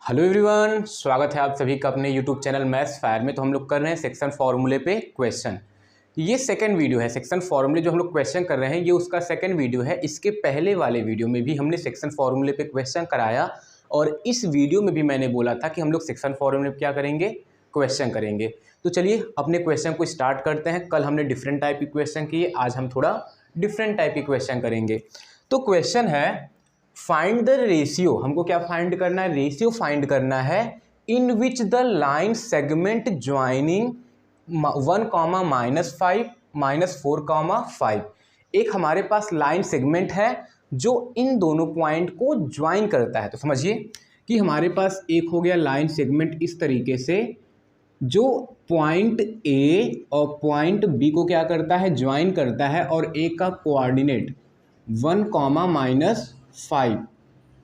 Hello everyone, स्वागत है आप सभी का अपने यूट्यूब चैनल मैथ्स फायर में। तो हम लोग कर रहे हैं सेक्शन फॉर्मूले पे क्वेश्चन। ये सेकंड वीडियो है। सेक्शन फॉर्मूले जो हम लोग क्वेश्चन कर रहे हैं ये उसका सेकंड वीडियो है। इसके पहले वाले वीडियो में भी हमने सेक्शन फॉर्मूले पे क्वेश्चन कराया और इस वीडियो में भी मैंने बोला था कि हम लोग सेक्शन फॉर्मूले पे क्या करेंगे, क्वेश्चन करेंगे। तो चलिए अपने क्वेश्चन को स्टार्ट करते हैं। कल हमने डिफरेंट टाइप के क्वेश्चन किए, आज हम थोड़ा डिफरेंट टाइप के क्वेश्चन करेंगे। तो क्वेश्चन है फाइंड द रेशियो। हमको क्या फाइंड करना है, रेशियो फाइंड करना है in which the line segment joining 1, -5 -4, 5। एक हमारे पास लाइन सेगमेंट है जो इन दोनों पॉइंट को ज्वाइन करता है। तो समझिए कि हमारे पास एक हो गया लाइन सेगमेंट इस तरीके से जो पॉइंट ए और पॉइंट बी को क्या करता है, ज्वाइन करता है। और ए का कोऑर्डिनेट 1, -5,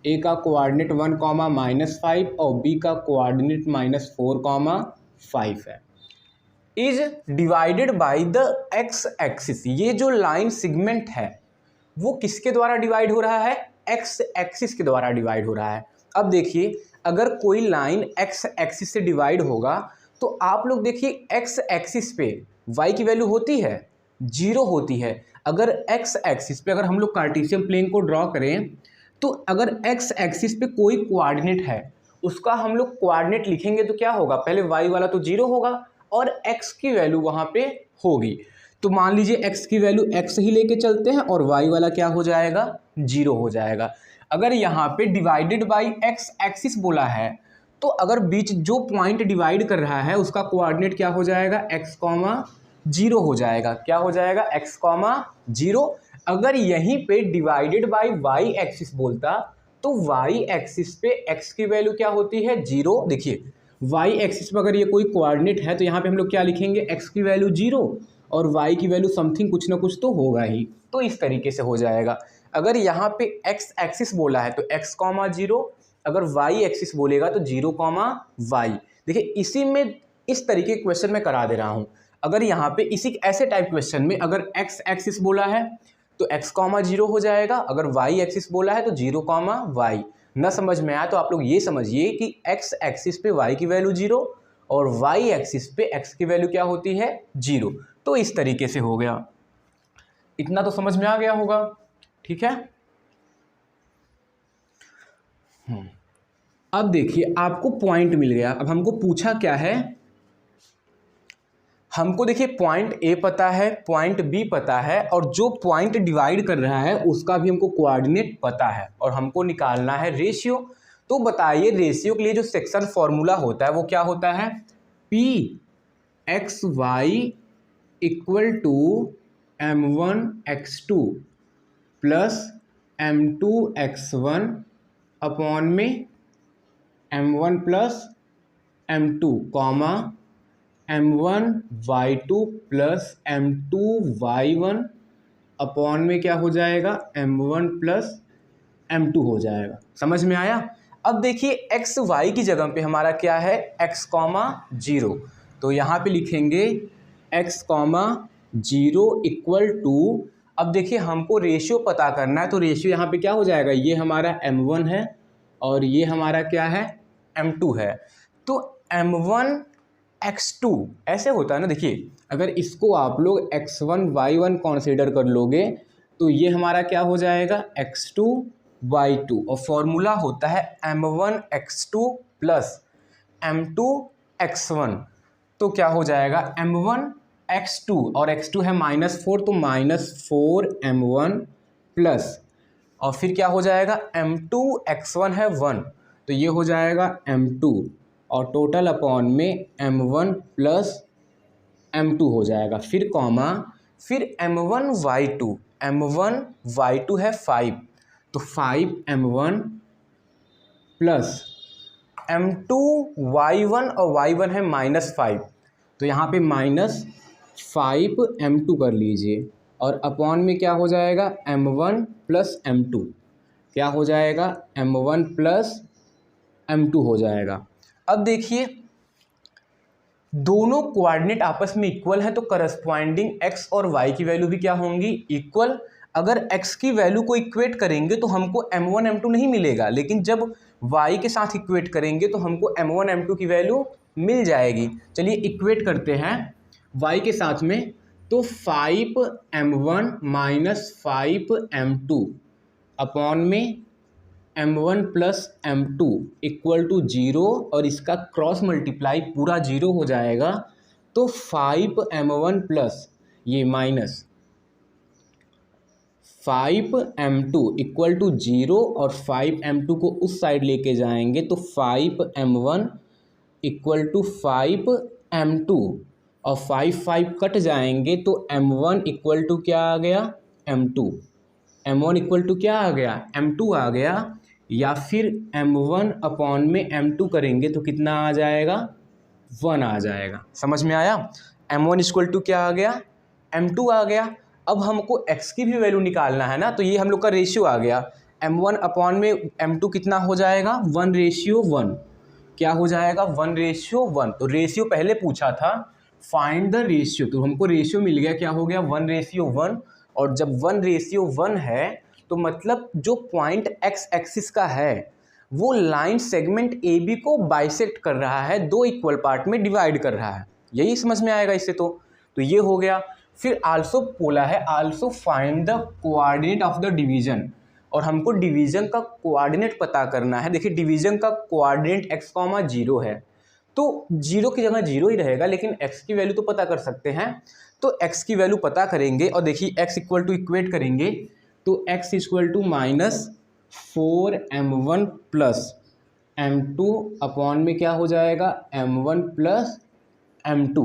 ए का कोऑर्डिनेट 1, -5 और बी का कोऑर्डिनेट -4, 5 है। Is divided by the x axis. ये जो लाइन सेगमेंट है वो किसके द्वारा डिवाइड हो रहा है, एक्स एक्सिस के द्वारा डिवाइड हो रहा है। अब देखिए अगर कोई लाइन एक्स एक्सिस से डिवाइड होगा तो आप लोग देखिए एक्स एक्सिस पे वाई की वैल्यू होती है, 0 होती है। अगर एक्स एक्सिस पे अगर हम लोग कार्टेशियन प्लेन को ड्रॉ करें तो अगर एक्स एक्सिस पे कोई कोऑर्डिनेट है उसका हम लोग कोऑर्डिनेट लिखेंगे तो क्या होगा, पहले वाई वाला तो 0 होगा और एक्स की वैल्यू वहाँ पे होगी। तो मान लीजिए एक्स की वैल्यू एक्स ही लेके चलते हैं और वाई वाला क्या हो जाएगा, 0 हो जाएगा। अगर यहाँ पे डिवाइडेड बाई एक्स एक्सिस बोला है तो अगर बीच जो पॉइंट डिवाइड कर रहा है उसका कोऑर्डिनेट क्या हो जाएगा, x, 0 हो जाएगा। क्या हो जाएगा, x, 0। अगर यहीं पे डिवाइडेड बाई वाई एक्सिस बोलता तो वाई एक्सिस पे x की वैल्यू क्या होती है, 0। देखिए वाई एक्सिस पे अगर ये कोई कोऑर्डिनेट है तो यहाँ पे हम लोग क्या लिखेंगे, x की वैल्यू 0 और y की वैल्यू समथिंग कुछ ना कुछ तो होगा ही। तो इस तरीके से हो जाएगा। अगर यहाँ पे x एक्सिस बोला है तो x, 0, अगर y एक्सिस बोलेगा तो 0, y। देखिए इसी में इस तरीके के क्वेश्चन में करा दे रहा हूँ। अगर यहाँ पे इसी ऐसे टाइप क्वेश्चन में अगर x एक्सिस बोला है तो x, 0 हो जाएगा। अगर y एक्सिस बोला है तो 0, y। न समझ में आया तो आप लोग ये समझिए कि x एक्सिस पे y की वैल्यू 0 और y एक्सिस पे x की वैल्यू क्या होती है, 0। तो इस तरीके से हो गया। इतना तो समझ में आ गया होगा, ठीक है। अब देखिए आपको पॉइंट मिल गया। अब हमको पूछा क्या है, हमको देखिए पॉइंट ए पता है, पॉइंट बी पता है और जो पॉइंट डिवाइड कर रहा है उसका भी हमको कोऑर्डिनेट पता है और हमको निकालना है रेशियो। तो बताइए रेशियो के लिए जो सेक्शन फॉर्मूला होता है वो क्या होता है, P X Y equal to m1x2 plus m2x1 upon में m1 plus m2 comma m1y2 plus m2y1 upon में क्या हो जाएगा, m1 प्लस m2 हो जाएगा। समझ में आया। अब देखिए एक्स वाई की जगह पे हमारा क्या है, x, 0। तो यहाँ पे लिखेंगे x, 0 इक्वल टू, अब देखिए हमको रेशियो पता करना है तो रेशियो यहाँ पे क्या हो जाएगा, ये हमारा m1 है और ये हमारा क्या है, m2 है। तो m1x2 ऐसे होता है ना। देखिए अगर इसको आप लोग x1 y1 कंसीडर कर लोगे तो ये हमारा क्या हो जाएगा, x2 y2 और फॉर्मूला होता है m1x2 प्लस m2x1। तो क्या हो जाएगा, m1x2 और x2 है -4 तो -4m1 प्लस और फिर क्या हो जाएगा, m2x1 है 1 तो ये हो जाएगा m2 और टोटल अपॉन में m1 प्लस m2 हो जाएगा। फिर कॉमा फिर m1y2 है 5 तो 5m1 प्लस m2y1 और y1 है -5 तो यहाँ पे -5m2 कर लीजिए और अपॉन में क्या हो जाएगा, m1 प्लस m2 क्या हो जाएगा, m1 प्लस m2 हो जाएगा। अब देखिए दोनों कोऑर्डिनेट आपस में इक्वल है तो करस्पॉन्डिंग x और y की वैल्यू भी क्या होंगी, इक्वल। अगर x की वैल्यू को इक्वेट करेंगे तो हमको m1 m2 नहीं मिलेगा, लेकिन जब y के साथ इक्वेट करेंगे तो हमको m1 m2 की वैल्यू मिल जाएगी। चलिए इक्वेट करते हैं y के साथ में, तो 5m1 माइनस 5m2 अपॉन में m1 plus m2 equal to 0, और इसका क्रॉस मल्टीप्लाई पूरा 0 हो जाएगा। तो 5m1 प्लस ये माइनस 5m2 इक्वल टू 0, और 5m2 को उस साइड लेके जाएंगे तो 5m1 इक्वल टू 5m2, और 5 कट जाएंगे तो m1 इक्वल टू क्या आ गया, m2। m1 इक्वल टू क्या आ गया, m2 आ गया। या फिर m1 अपॉन में m2 करेंगे तो कितना आ जाएगा, 1 आ जाएगा। समझ में आया? m1 इक्वल टू क्या आ गया, m2 आ गया। अब हमको x की भी वैल्यू निकालना है ना, तो ये हम लोग का रेशियो आ गया। m1 अपॉन में m2 कितना हो जाएगा, 1:1। क्या हो जाएगा, 1:1। तो रेशियो पहले पूछा था, फाइंड द रेशियो, तो हमको रेशियो मिल गया, क्या हो गया, 1:1। और जब 1:1 है तो मतलब जो पॉइंट x एक्सिस का है वो लाइन सेगमेंट AB को बाइसेक्ट कर रहा है, 2 इक्वल पार्ट में डिवाइड कर रहा है। यही समझ में आएगा इससे। तो ये हो गया। फिर आल्सो बोला है, also find the coordinate of the division, और हमको डिवीजन का कोऑर्डिनेट पता करना है। देखिए डिवीजन का कोऑर्डिनेट x, 0 है, तो 0 की जगह 0 ही रहेगा, लेकिन x की वैल्यू तो पता कर सकते हैं। तो x की वैल्यू पता करेंगे, और देखिए x इक्वल टू इक्वेट करेंगे तो x equal to minus 4m1 plus m2 upon में क्या हो जाएगा, m1 प्लस m2,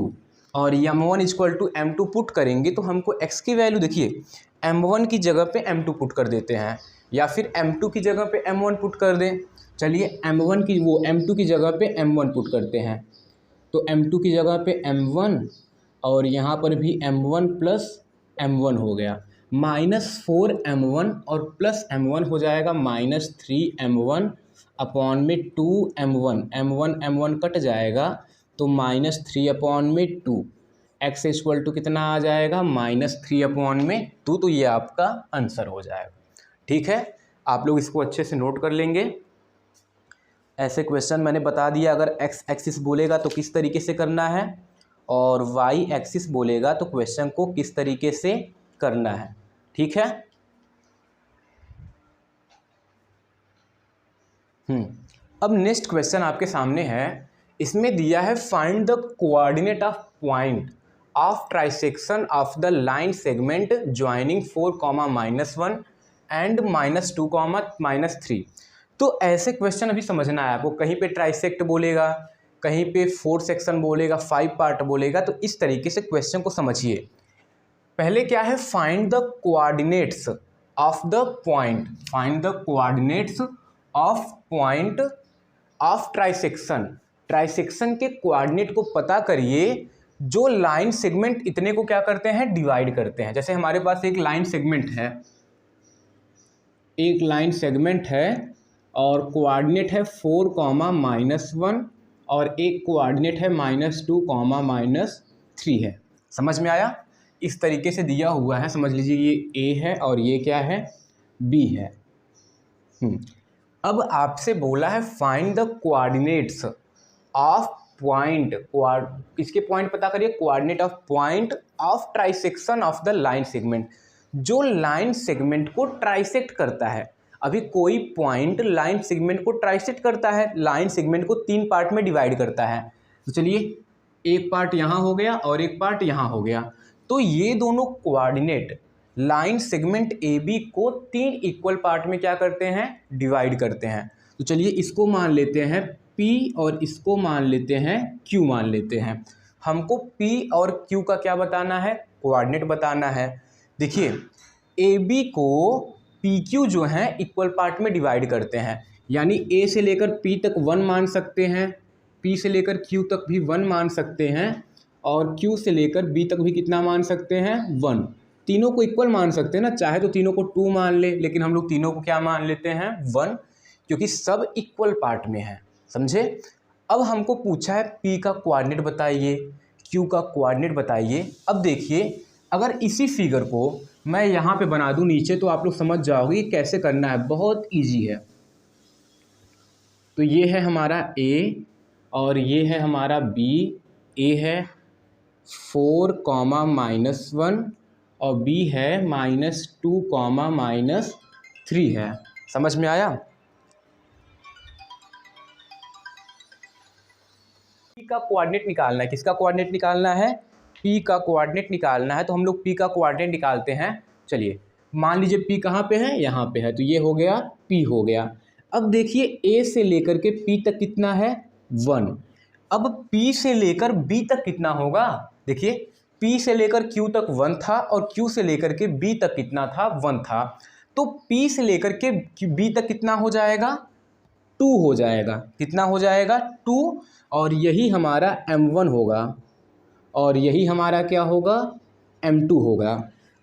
और m1 equal to m2 put करेंगे तो हमको x की वैल्यू, देखिए m1 की जगह पे m2 पुट कर देते हैं, या फिर m2 की जगह पे m1 पुट कर दें। चलिए m2 की जगह पे m1 पुट करते हैं, तो m2 की जगह पे m1, और यहाँ पर भी m1 प्लस m1 हो गया, -4m1 और प्लस m1 हो जाएगा -3m1 अपॉन में 2m1, m1 कट जाएगा तो -3 अपॉन में 2, x इक्वल टू कितना आ जाएगा, -3 अपॉन में 2। तो ये आपका आंसर हो जाएगा। ठीक है, आप लोग इसको अच्छे से नोट कर लेंगे। ऐसे क्वेश्चन मैंने बता दिया, अगर x एक्सिस बोलेगा तो किस तरीके से करना है, और y एक्सिस बोलेगा तो क्वेश्चन को किस तरीके से करना है। ठीक है। अब नेक्स्ट क्वेश्चन आपके सामने है। इसमें दिया है find the coordinate of point of trisection of the line segment joining 4, -1 and -2, -3। तो ऐसे क्वेश्चन अभी समझना है आपको। कहीं पे ट्राइसेक्ट बोलेगा, कहीं पे 4 सेक्शन बोलेगा, 5 पार्ट बोलेगा, तो इस तरीके से क्वेश्चन को समझिए। पहले क्या है, find the coordinates of the point, find the coordinates of point of trisection. Trisection के कोऑर्डिनेट को पता करिए जो लाइन सेगमेंट इतने को क्या करते हैं, डिवाइड करते हैं। जैसे हमारे पास एक लाइन सेगमेंट है, एक लाइन सेगमेंट है और कोऑर्डिनेट है 4, -1, और एक कोऑर्डिनेट है -2, -3 है। समझ में आया? इस तरीके से दिया हुआ है, समझ लीजिए ये A है और ये क्या है, B है। अब आपसे बोला है find the coordinates of point, इसके पॉइंट पता करिए, coordinate of point of trisection of the line segment, जो लाइन सेगमेंट को ट्राइसेक्ट करता है। अभी कोई पॉइंट लाइन सेगमेंट को ट्राइसेक्ट करता है, लाइन सेगमेंट को 3 पार्ट में डिवाइड करता है। तो चलिए एक पार्ट यहाँ हो गया और एक पार्ट यहाँ हो गया, तो ये दोनों कोऑर्डिनेट लाइन सेगमेंट AB को 3 इक्वल पार्ट में क्या करते हैं, डिवाइड करते हैं। तो चलिए इसको मान लेते हैं P और इसको मान लेते हैं Q मान लेते हैं। हमको P और Q का क्या बताना है, कोऑर्डिनेट बताना है। देखिए AB को PQ जो है इक्वल पार्ट में डिवाइड करते हैं, यानी A से लेकर P तक 1 मान सकते हैं, P से लेकर Q तक भी 1 मान सकते हैं, और Q से लेकर B तक भी कितना मान सकते हैं, 1। तीनों को इक्वल मान सकते हैं ना, चाहे तो तीनों को 2 मान ले, लेकिन हम लोग तीनों को क्या मान लेते हैं, 1, क्योंकि सब इक्वल पार्ट में है। समझे? अब हमको पूछा है P का कोऑर्डिनेट बताइए, Q का कोऑर्डिनेट बताइए। अब देखिए अगर इसी फिगर को मैं यहाँ पे बना दूँ नीचे, तो आप लोग समझ जाओगे कैसे करना है, बहुत ईजी है। तो ये है हमारा A और ये है हमारा B। A है 4, -1 और B है -2, -3 है। समझ में आया? P का कोऑर्डिनेट निकालना है। किसका कोऑर्डिनेट निकालना है? P का कोऑर्डिनेट निकालना है। तो हम लोग P का कोऑर्डिनेट निकालते हैं। चलिए, मान लीजिए P कहाँ पे है? यहाँ पे है। तो ये हो गया P हो गया। अब देखिए A से लेकर के P तक कितना है? 1। अब P से लेकर B तक कितना होगा? देखिए, P से लेकर Q तक 1 था और Q से लेकर के B तक कितना था? 1 था। तो P से लेकर के B तक कितना हो जाएगा? 2 हो जाएगा। कितना हो जाएगा? 2। और यही हमारा M1 होगा और यही हमारा क्या होगा? M2 होगा।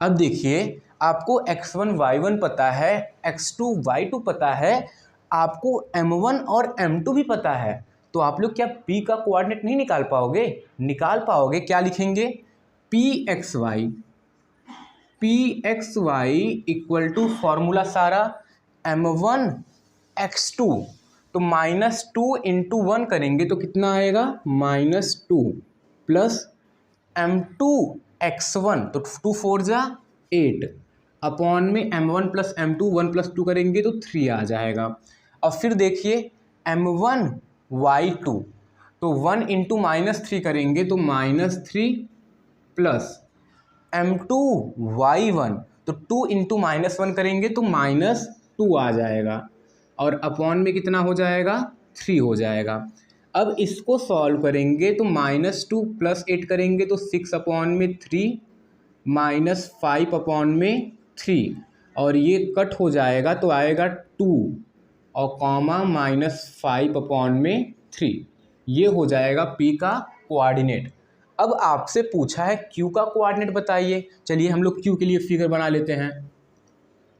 अब देखिए, आपको x1 y1 पता है, x2 y2 पता है, आपको M1 और M2 भी पता है। तो आप लोग क्या P का कोऑर्डिनेट नहीं निकाल पाओगे? निकाल पाओगे। क्या लिखेंगे? Pxy इक्वल टू फॉर्मूला सारा M1 x2। तो -2 × 1 करेंगे तो कितना आएगा? -2 प्लस M2 x1, तो 2 4 जा 8 अपॉन में M1 + M2, 1 + 2 करेंगे तो 3 आ जाएगा। और फिर देखिए M1 y2, तो 1 × -3 करेंगे तो -3 प्लस M2 y1, तो 2 × -1 करेंगे तो -2 आ जाएगा और अपॉन में कितना हो जाएगा? 3 हो जाएगा। अब इसको सॉल्व करेंगे तो -2 + 8 करेंगे तो 6 अपॉन में 3 -5 अपॉन में 3 और ये कट हो जाएगा तो आएगा 2 और कॉमा -5 अपॉन में 3। ये हो जाएगा P का कोऑर्डिनेट। अब आपसे पूछा है Q का कोऑर्डिनेट बताइए। चलिए हम लोग Q के लिए फिगर बना लेते हैं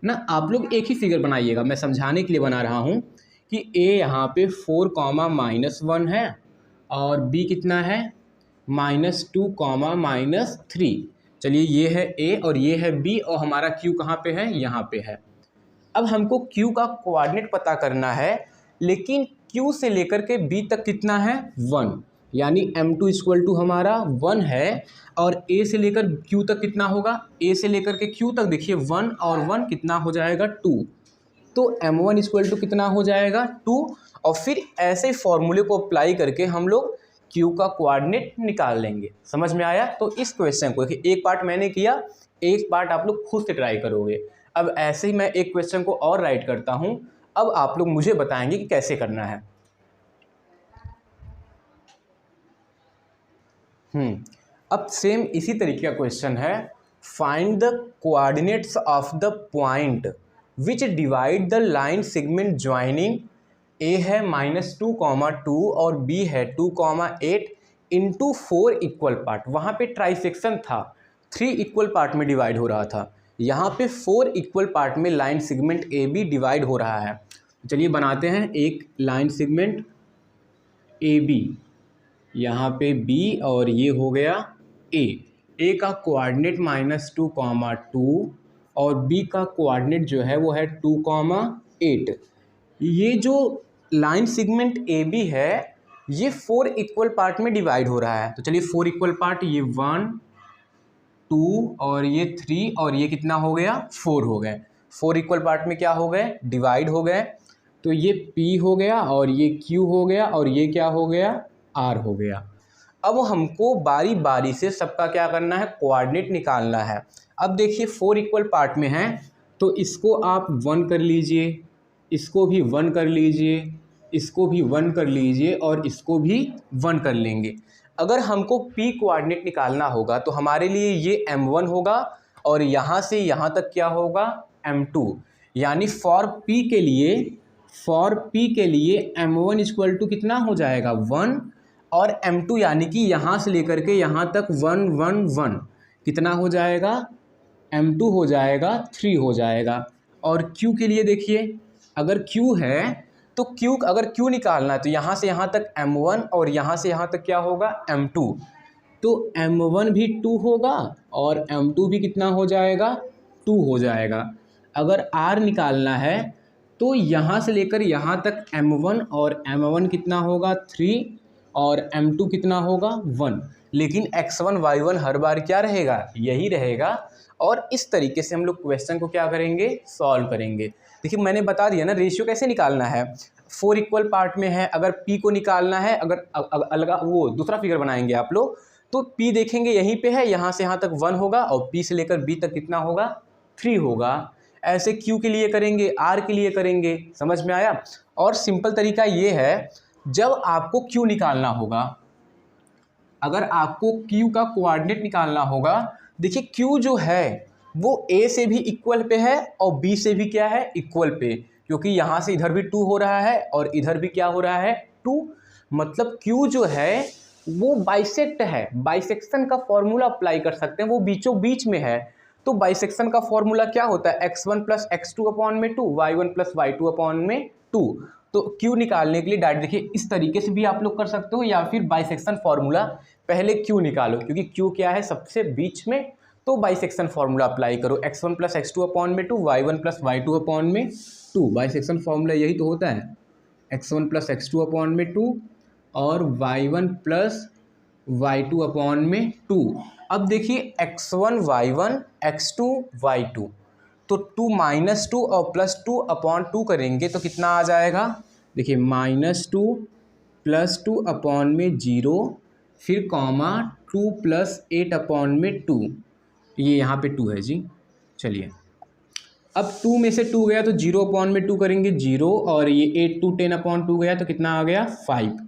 ना। आप लोग एक ही फिगर बनाइएगा, मैं समझाने के लिए बना रहा हूँ कि A यहाँ पे 4, -1 है और B कितना है? -2, -3। चलिए, ये है A और ये है B और हमारा Q कहाँ पे है? यहाँ पे है। अब हमको Q का कोऑर्डिनेट पता करना है, लेकिन Q से लेकर के B तक कितना है? 1, यानी M2 = हमारा 1 है और A से लेकर Q तक कितना होगा? A से लेकर के Q तक देखिए 1 और 1 कितना हो जाएगा? 2। तो M1 = कितना हो जाएगा? 2। और फिर ऐसे फॉर्मूले को अप्लाई करके हम लोग Q का कोऑर्डिनेट निकाल लेंगे। समझ में आया? तो इस क्वेश्चन को एक पार्ट मैंने किया, एक पार्ट आप लोग खुद से ट्राई करोगे। अब ऐसे ही मैं एक क्वेश्चन को और राइट करता हूँ। अब आप लोग मुझे बताएंगे कि कैसे करना है। अब सेम इसी तरीके का क्वेश्चन है। Find the coordinates of the point which divide the line segment joining. A है -2, 2 और B है 2, 8 इंटू 4 इक्वल पार्ट। वहाँ पे ट्राइसेक्शन था, 3 इक्वल पार्ट में डिवाइड हो रहा था। यहाँ पे 4 इक्वल पार्ट में लाइन सेगमेंट AB डिवाइड हो रहा है। चलिए बनाते हैं एक लाइन सेगमेंट AB, यहाँ पे B और ये हो गया A। A का कोऑर्डिनेट -2, 2 और B का कोऑर्डिनेट जो है वो है 2, 8। ये जो लाइन सेगमेंट AB है ये 4 इक्वल पार्ट में डिवाइड हो रहा है। तो चलिए 4 इक्वल पार्ट, ये 1, 2 और ये 3 और ये कितना हो गया? 4 हो गए। 4 इक्वल पार्ट में क्या हो गए? डिवाइड हो गए। तो ये P हो गया और ये Q हो गया और ये क्या हो गया? R हो गया। अब हमको बारी बारी से सबका क्या करना है? कोऑर्डिनेट निकालना है। अब देखिए 4 इक्वल पार्ट में है तो इसको आप 1 कर लीजिए, इसको भी 1 कर लीजिए, इसको भी 1 कर लीजिए और इसको भी 1 कर लेंगे। अगर हमको P कोऑर्डिनेट निकालना होगा तो हमारे लिए ये M1 होगा और यहाँ से यहाँ तक क्या होगा? M2। यानी फॉर P के लिए M1 = कितना हो जाएगा? 1 और M2 यानी कि यहाँ से लेकर के यहाँ तक 1, 1, 1 कितना हो जाएगा? M2 हो जाएगा 3 हो जाएगा। और Q के लिए देखिए, अगर Q है तो अगर Q निकालना है तो यहाँ से यहाँ तक M1 और यहाँ से यहाँ तक क्या होगा? M2। तो M1 भी 2 होगा और M2 भी कितना हो जाएगा? 2 हो जाएगा। अगर R निकालना है तो यहाँ से लेकर यहाँ तक m1 और m1 कितना होगा 3 और m2 कितना होगा 1। लेकिन x1 y1 हर बार क्या रहेगा, यही रहेगा। और इस तरीके से हम लोग क्वेश्चन को क्या करेंगे, सॉल्व करेंगे। देखिए मैंने बता दिया ना रेशियो कैसे निकालना है। 4 इक्वल पार्ट में है, अगर p को निकालना है, अगर अलग वो दूसरा फिगर बनाएंगे आप लोग तो p देखेंगे यहीं पे है, यहाँ से यहाँ तक 1 होगा और p से लेकर b तक कितना होगा 3 होगा। ऐसे q के लिए करेंगे, r के लिए करेंगे, समझ में आया। और सिंपल तरीका ये है, जब आपको q निकालना होगा, अगर आपको q का कोऑर्डिनेट निकालना होगा, देखिए q जो है वो a से भी इक्वल पे है और b से भी क्या है, इक्वल पे, क्योंकि यहाँ से इधर भी 2 हो रहा है और इधर भी क्या हो रहा है 2। मतलब q जो है वो बाइसेक्ट है, बाइसेक्शन का फॉर्मूला अप्लाई कर सकते हैं, वो बीचों बीच में है। तो बाइसेक्शन का फॉर्मूला क्या होता है, x1 प्लस x2 अपॉन में 2, y1 प्लस y2 अपॉन में 2। तो q निकालने के लिए डायरेक्ट देखिए इस तरीके से भी आप लोग कर सकते हो, या फिर बाइसेक्शन फॉर्मूला पहले q निकालो, क्योंकि q क्या है सबसे बीच में। तो बाइसेक्शन फॉर्मूला अप्लाई करो, x1 प्लस x2 अपॉन में 2, y1 प्लस y2 अपॉन में 2। बाइसेक्शन फॉर्मूला यही तो होता है, x1 प्लस x2 अपॉन में 2 और y1 प्लस y2 अपॉन में 2। अब देखिए x1 y1 x2 y2, तो 2 माइनस 2 और प्लस 2 अपॉन 2 करेंगे तो कितना आ जाएगा, देखिए -2 प्लस 2 अपॉन में 0, फिर कॉमा 2 प्लस 8 अपॉन में 2, ये यहाँ पे 2 है जी। चलिए अब 2 में से 2 गया तो 0 अपॉन में 2 करेंगे 0, और ये 8 2 10 अपॉन 2 गया तो कितना आ गया 5।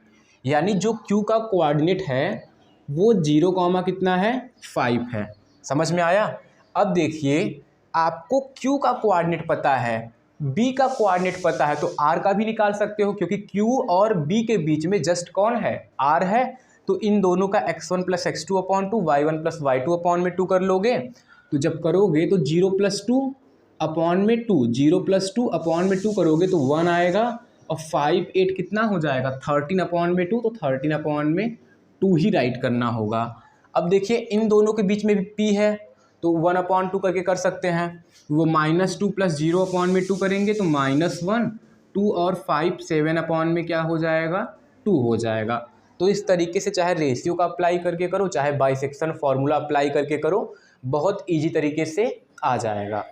यानी जो q का कोऑर्डिनेट है वो 0 कॉमा कितना है 5 है। समझ में आया। अब देखिए आपको q का कोऑर्डिनेट पता है, b का कोऑर्डिनेट पता है, तो r का भी निकाल सकते हो, क्योंकि q और b के बीच में जस्ट कौन है, r है। तो इन दोनों का x1 plus x2 upon 2, y1 plus y2 upon में 2 कर लोगे, तो जब करोगे तो 0 प्लस 2 अपॉन में 2, 0 प्लस 2 अपॉन में 2 करोगे तो 1 आएगा, और 5 8 कितना हो जाएगा 13 अपॉन में 2, तो 13 अपॉन में 2 ही राइट करना होगा। अब देखिए इन दोनों के बीच में भी p है, तो 1 अपॉन 2 करके कर सकते हैं। वो -2 प्लस 0 अपॉन में 2 करेंगे तो -1, 2 और 5 7 अपॉन में क्या हो जाएगा 2 हो जाएगा। तो इस तरीके से चाहे रेशियो का अप्लाई करके करो, चाहे बाइसेक्शन फार्मूला अप्लाई करके करो, बहुत इजी तरीके से आ जाएगा।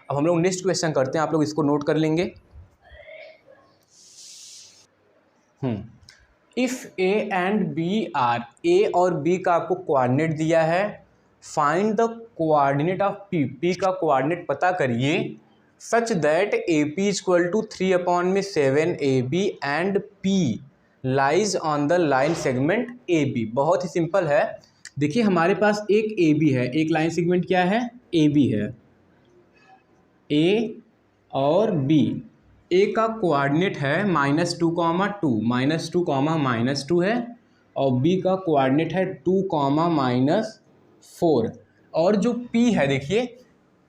अब हम लोग नेक्स्ट क्वेश्चन करते हैं, आप लोग इसको नोट कर लेंगे। If A and B are, A और बी का आपको कोऑर्डिनेट दिया है, find the coordinate of P, P का कोऑर्डिनेट पता करिए, such that A P equal to 3 upon में 7 A B and P lies on the line segment A B. बहुत ही सिंपल है। देखिए हमारे पास एक ए बी है, एक लाइन सेगमेंट क्या है ए बी है, ए और बी। ए का कोऑर्डिनेट है -2, -2, -2, -2 है, और बी का कोऑर्डिनेट है 2, -4। और जो पी है देखिए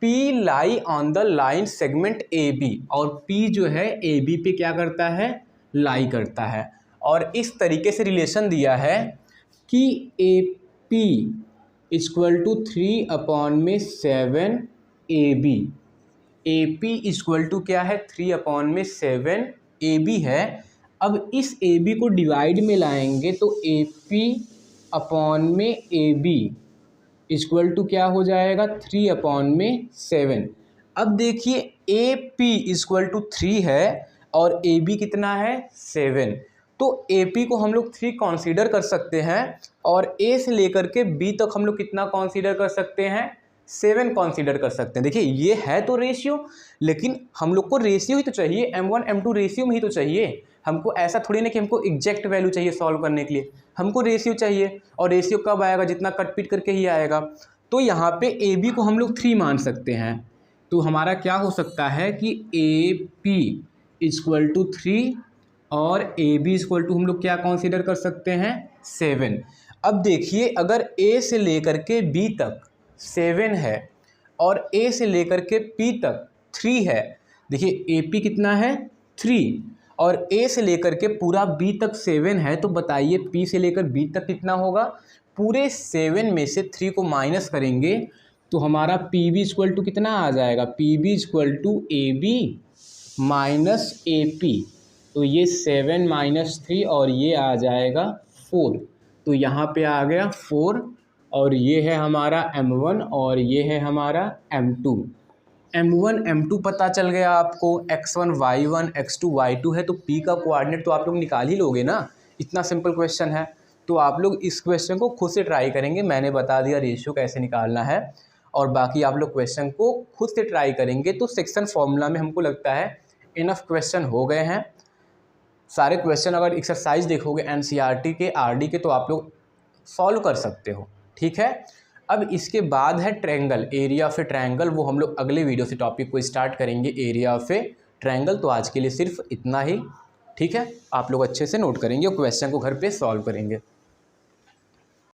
P lie on the line segment A B, और पी जो है ए बी पे क्या करता है लाई करता है। और इस तरीके से रिलेशन दिया है कि A P equal to 3 upon में 7 A B, A P equal to क्या है 3 अपॉन में 7 ए बी है। अब इस ए बी को डिवाइड में लाएंगे तो ए पी अपॉन में ए बी इक्वल टू क्या हो जाएगा 3 अपॉन में 7। अब देखिए ए पी इक्वल टू 3 है और ए बी कितना है 7, तो ए पी को हम लोग 3 कंसीडर कर सकते हैं, और ए से लेकर के बी तक हम लोग कितना कंसीडर कर सकते हैं 7 कंसीडर कर सकते हैं। देखिए ये है तो रेशियो, लेकिन हम लोग को रेशियो ही तो चाहिए, m1 m2 रेशियो में ही तो चाहिए। हमको ऐसा थोड़ी ना कि हमको एग्जैक्ट वैल्यू चाहिए सॉल्व करने के लिए, हमको रेशियो चाहिए, और रेशियो कब आएगा जितना कट पीट करके ही आएगा। तो यहाँ पे ए बी को हम लोग 3 मान सकते हैं, तो हमारा क्या हो सकता है कि ए पी इक्वल टू 3 और ए बी इक्वल टू हम लोग क्या कंसीडर कर सकते हैं 7। अब देखिए अगर ए से लेकर के बी तक 7 है और ए से लेकर के पी तक 3 है, देखिए ए पी कितना है 3 और ए से लेकर के पूरा बी तक 7 है, तो बताइए पी से लेकर बी तक कितना होगा। पूरे 7 में से 3 को माइनस करेंगे तो हमारा पी बी इक्वल टू कितना आ जाएगा, P B equal to A B -AP, तो ये 7 - 3 और ये आ जाएगा 4। तो यहाँ पे आ गया 4 और ये है हमारा M1 और ये है हमारा M2। M1 M2 पता चल गया आपको, X1 Y1 X2 Y2 है, तो P का कोऑर्डिनेट तो आप लोग निकाल ही लोगे ना। इतना सिंपल क्वेश्चन है। तो आप लोग इस क्वेश्चन को खुद से ट्राई करेंगे, मैंने बता दिया रेशियो कैसे निकालना है, और बाकी आप लोग क्वेश्चन को खुद से ट्राई करेंगे। तो सेक्शन फॉर्मूला में हमको लगता है इनफ क्वेश्चन हो गए हैं सारे क्वेश्चन। अगर एक्सरसाइज देखोगे NCERT के RD के तो आप लोग सॉल्व कर सकते हो, ठीक है। अब इसके बाद है triangle, area of A triangle, वो हम लोग अगले वीडियो से टॉपिक को स्टार्ट करेंगे, एरिया ऑफ ए ट्रायंगल। तो आज के लिए सिर्फ इतना ही, ठीक है। आप लोग अच्छे से नोट करेंगे और क्वेश्चन को घर पे सॉल्व करेंगे।